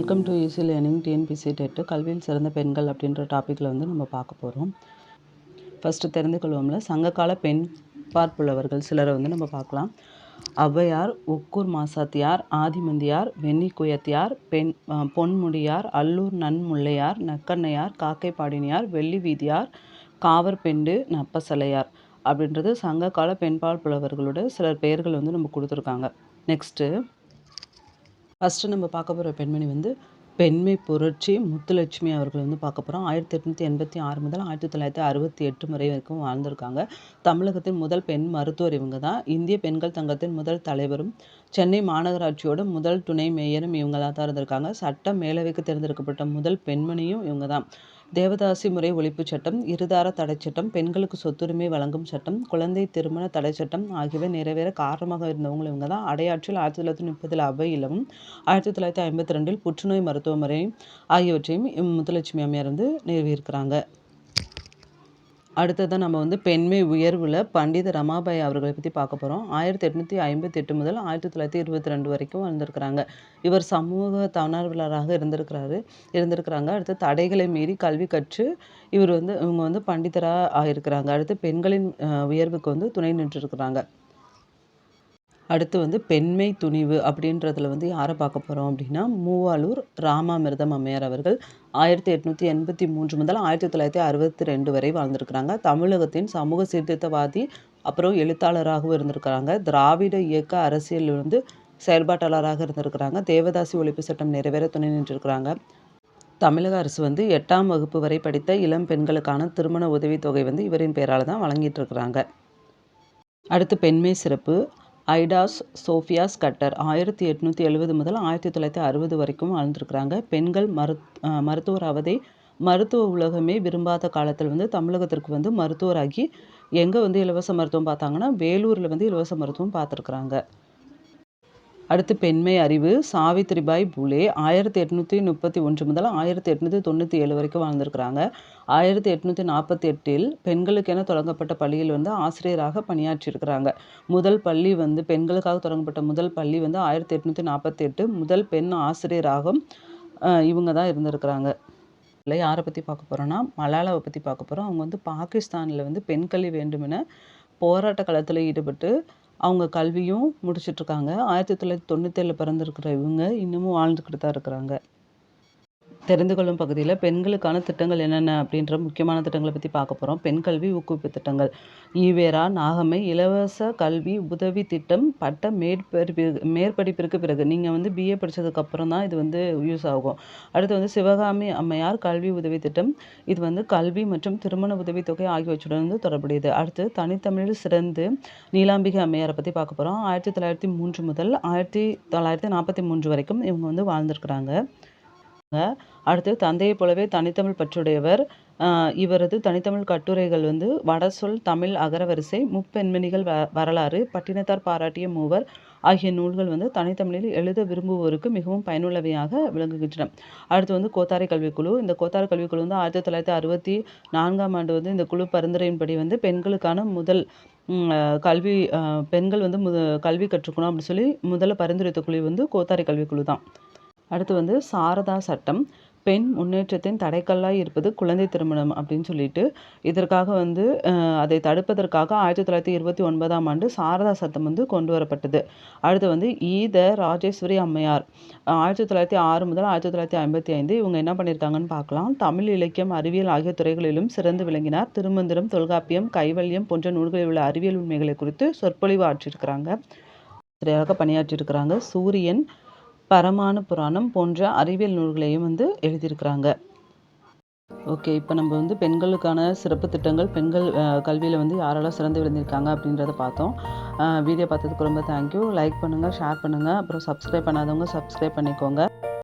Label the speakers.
Speaker 1: Welcome to easy learning TNPSC TET கல்வியில் சிறந்த பெண்கள் அப்படின்ற டாப்பிக்கில் வந்து நம்ம பார்க்க போகிறோம். ஃபஸ்ட்டு தெரிந்து கொள்வோம்ல, சங்ககால பெண் பார்ப்புள்ளவர்கள் சிலரை வந்து நம்ம பார்க்கலாம். ஔவையார், ஒக்கூர் மாசாத்தியார், ஆதிமந்தியார், வெண்ணிக்குயத்தியார், பொன்முடியார், அல்லூர் நன்முல்லையார், நக்கண்ணையார், காக்கை பாடினியார், வெள்ளி வீதியார், காவற்பெண்டு, நப்பசலையார் அப்படின்றது சங்ககால பெண்பால் புலவர்களோட சிலர் பெயர்கள் வந்து நம்ம கொடுத்துருக்காங்க. ஃபஸ்ட்டு நம்ம பார்க்க போகிற பெண்மணி வந்து பெண்மை புரட்சி முத்துலட்சுமி அவர்கள் வந்து பார்க்க போகிறோம். 1886 முதல் 1968 வரை வரைக்கும் வாழ்ந்திருக்காங்க. தமிழகத்தின் முதல் பெண் மருத்துவர் இவங்க தான். இந்திய பெண்கள் சங்கத்தின் முதல் தலைவரும் சென்னை மாநகராட்சியோட முதல் துணை மேயரும் இவங்களாக தான் இருந்திருக்காங்க. சட்ட மேலவைக்கு தேர்ந்தெடுக்கப்பட்ட முதல் பெண்மணியும் இவங்க தான். தேவதாசி முறை ஒழிப்பு சட்டம், இருதார தடை சட்டம், பெண்களுக்கு சொத்துரிமை வழங்கும் சட்டம், குழந்தை திருமண தடை சட்டம் ஆகியவை நிறைவேற காரணமாக இருந்தவங்களும் இவங்க தான். அடையாற்றில் 1930 அவையிலும் 1952 புற்றுநோய் மருத்துவமுறை ஆகியவற்றையும் முத்துலட்சுமி அம்மையார் வந்து நிறுவியிருக்கிறாங்க. அடுத்ததான் நம்ம வந்து பெண்மை உயர்வில் பண்டித ரமாபாய் அவர்களை பற்றி பார்க்க போகிறோம். 1858 முதல் 1922 வரைக்கும் வந்திருக்கிறாங்க. இவர் சமூக தன்னார்வலராக இருந்திருக்கிறாங்க. அடுத்து தடைகளை மீறி கல்வி கற்று இவங்க வந்து பண்டிதராக ஆகியிருக்கிறாங்க. அடுத்து பெண்களின் உயர்வுக்கு வந்து துணை நின்றுருக்கிறாங்க. அடுத்து வந்து பெண்மை துணிவு அப்படின்றதுல வந்து யாரை பார்க்க போகிறோம் அப்படின்னா, மூவாலூர் ராமாமிர்தம் அம்மையார் அவர்கள் 1883 முதல் 1962 வரை வாழ்ந்திருக்கிறாங்க. தமிழகத்தின் சமூக சீர்திருத்தவாதி, அப்புறம் எழுத்தாளராகவும் இருந்திருக்கிறாங்க. திராவிட இயக்க அரசியல் வந்து செயல்பாட்டாளராக இருந்திருக்கிறாங்க. தேவதாசி ஒழிப்பு சட்டம் நிறைவேற துணை நின்றிருக்கிறாங்க. தமிழக அரசு வந்து 8ஆம் வகுப்பு வரை படித்த இளம் பெண்களுக்கான திருமண உதவித்தொகை வந்து இவரின் பெயரால் தான் வழங்கிட்டு இருக்கிறாங்க. அடுத்து பெண்மை சிறப்பு ஐடாஸ் சோஃபியா ஸ்கட்டர் 1870 முதல் 1960 வரைக்கும் வாழ்ந்திருக்கிறாங்க. பெண்கள் மருத்துவராவதை மருத்துவ உலகமே விரும்பாத காலத்தில் வந்து தமிழகத்திற்கு வந்து மருத்துவராகி எங்கே வந்து இலவச மருத்துவம் பார்த்தாங்கன்னா வேலூரில் வந்து இலவச மருத்துவம் பார்த்துருக்குறாங்க. அடுத்து பெண்மை அறிவு சாவித்ரிபாய் பூலே 1831 முதல் 1897 வரைக்கும் வாழ்ந்திருக்கிறாங்க. 1848 பெண்களுக்கென தொடங்கப்பட்ட பள்ளியில் வந்து ஆசிரியராக பணியாற்றியிருக்கிறாங்க. முதல் பள்ளி வந்து பெண்களுக்காக தொடங்கப்பட்ட முதல் பள்ளி வந்து 1848 முதல் பெண் ஆசிரியராக இவங்க தான் இருந்திருக்கிறாங்க. இல்லை யாரை பற்றி பார்க்க போகிறோன்னா மலாலாவை பற்றி பார்க்க போகிறோம். அவங்க வந்து பாகிஸ்தானில் வந்து பெண் கல்வி வேண்டுமென போராட்ட களத்தில் ஈடுபட்டு அவங்க கல்வியும் முடிச்சிட்ருக்காங்க. 1997 பிறந்திருக்கிற இவங்க இன்னமும் வாழ்ந்துக்கிட்டு தான் இருக்கிறாங்க. தெரிந்து கொள்ளும் பகுதியில் பெண்களுக்கான திட்டங்கள் என்னென்ன அப்படின்ற முக்கியமான திட்டங்களை பற்றி பார்க்க போகிறோம். பெண் கல்வி ஊக்குவிப்பு திட்டங்கள் ஈவேரா, நாகம்மை இலவச கல்வி உதவி திட்டம், பட்ட மேற்படிப்பிற்கு பிறகு நீங்கள் வந்து பிஏ படித்ததுக்கப்புறம் தான் இது வந்து யூஸ் ஆகும். அடுத்து வந்து சிவகாமி அம்மையார் கல்வி உதவி திட்டம், இது வந்து கல்வி மற்றும் திருமண உதவித்தொகை ஆகியவற்றுடன் வந்து தொடர்புடையது. அடுத்து தனித்தமிழில் சிறந்து நீலாம்பிகை அம்மையாரை பற்றி பார்க்க போகிறோம். 1903 முதல் 1943 வரைக்கும் இவங்க வந்து வாழ்ந்திருக்கிறாங்க. அடுத்து தந்தையைப் போலவே தனித்தமிழ் பற்றுடையவர். இவரது தனித்தமிழ் கட்டுரைகள் வந்து வடசொல் தமிழ் அகரவரிசை, முப்பெண்மணிகள் வரலாறு, பட்டினத்தார் பாராட்டிய மூவர் ஆகிய நூல்கள் வந்து தனித்தமிழில் எழுத விரும்புவோருக்கு மிகவும் பயனுள்ளவையாக விளங்குகின்றன. அடுத்து வந்து கோத்தாரி கல்விக்குழு. இந்த கோத்தாரி கல்விக்குழு வந்து 1964 ஆண்டு வந்து இந்த குழு பரிந்துரையின்படி வந்து பெண்களுக்கான முதல் பெண்கள் வந்து கல்வி கற்றுக்கணும் அப்படின்னு சொல்லி முதல்ல பரிந்துரைத்த குழு வந்து கோத்தாரி கல்விக்குழு தான். அடுத்து வந்து சாரதா சட்டம், பெண் முன்னேற்றத்தின் தடைக்கல்லாய் இருப்பது குழந்தை திருமணம் அப்படின்னு சொல்லிட்டு இதற்காக வந்து அதை தடுப்பதற்காக 1929 ஆண்டு சாரதா சட்டம் வந்து கொண்டு வரப்பட்டது. அடுத்து வந்து ராஜேஸ்வரி அம்மையார் 1906 முதல் 1955 இவங்க என்ன பண்ணியிருக்காங்கன்னு பார்க்கலாம். தமிழ் இலக்கியம் அறிவியல் ஆகிய துறைகளிலும் சிறந்து விளங்கினார். திருமந்திரம், தொல்காப்பியம், கைவல்யம் போன்ற நூல்களில் உள்ள அறிவியல் உண்மைகளை குறித்து சொற்பொழிவு ஆற்றியிருக்கிறாங்க. சரியாக பணியாற்றியிருக்கிறாங்க. சூரியன், பரமானு புராணம் போன்ற அறிவியல் நூல்களையும் வந்து எழுதியிருக்கிறாங்க. ஓகே, இப்போ நம்ம வந்து பெண்களுக்கான சிறப்பு திட்டங்கள், பெண்கள் கல்வியில் வந்து யாரெல்லாம் சிறந்து விளங்கியிருக்காங்க அப்படின்றத பார்த்தோம். வீடியோ பார்த்ததுக்கு ரொம்ப தேங்க்யூ. லைக் பண்ணுங்கள், ஷேர் பண்ணுங்கள், அப்புறம் சப்ஸ்கிரைப் பண்ணாதவங்க சப்ஸ்கிரைப் பண்ணிக்கோங்க.